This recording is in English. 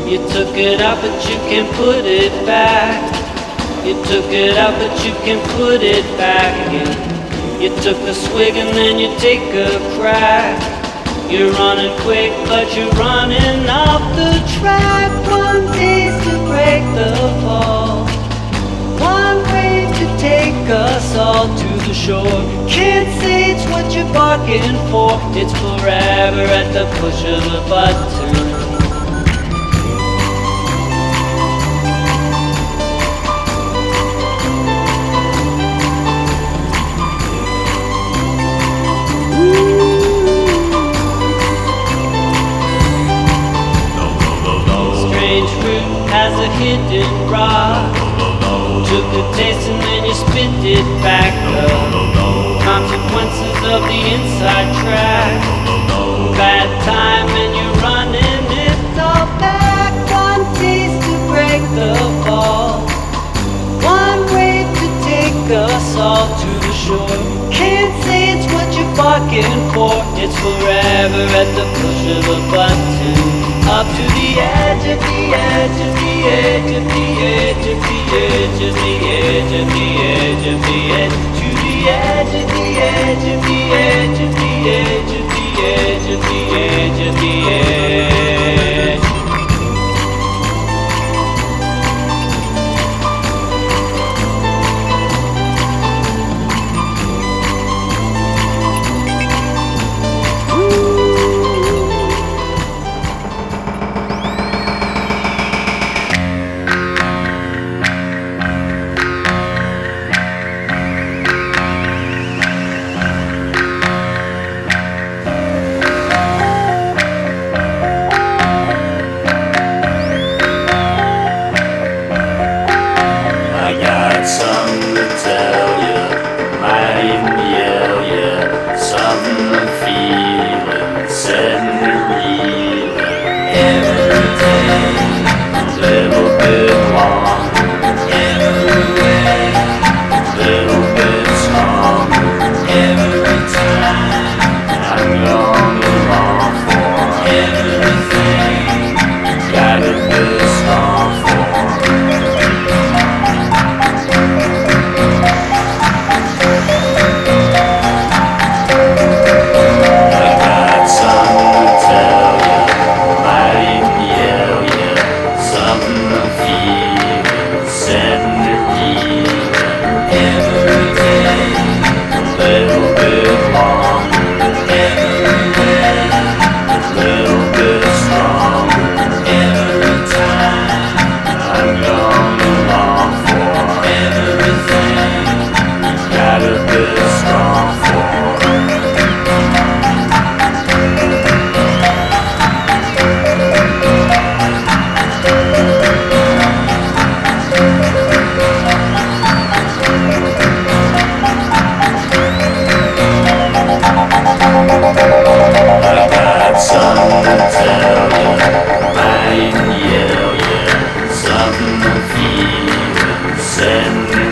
You took it out, but you can put it back. You took it out, but you can put it back again. You took a swig and then you take a crack. You're running quick, but you're running off the track. One taste to break the fall, one wave to take us all to the shore. Can't say it's what you're barking for. It's forever at the push of a button. Has a hidden rock. Took a taste and then you spit it back up. Consequences of the inside track. Bad time and you're running it all back. One taste to break the fall, one wave to take us all to the shore. Can't say it's what you're barking for. It's forever at the push of a button. Up to the edge of the edge of the edge of the edge of the edge of the edge of the edge of the edge, to the edge of the edge of the edge of the edge of the edge of the edge of the edge. Send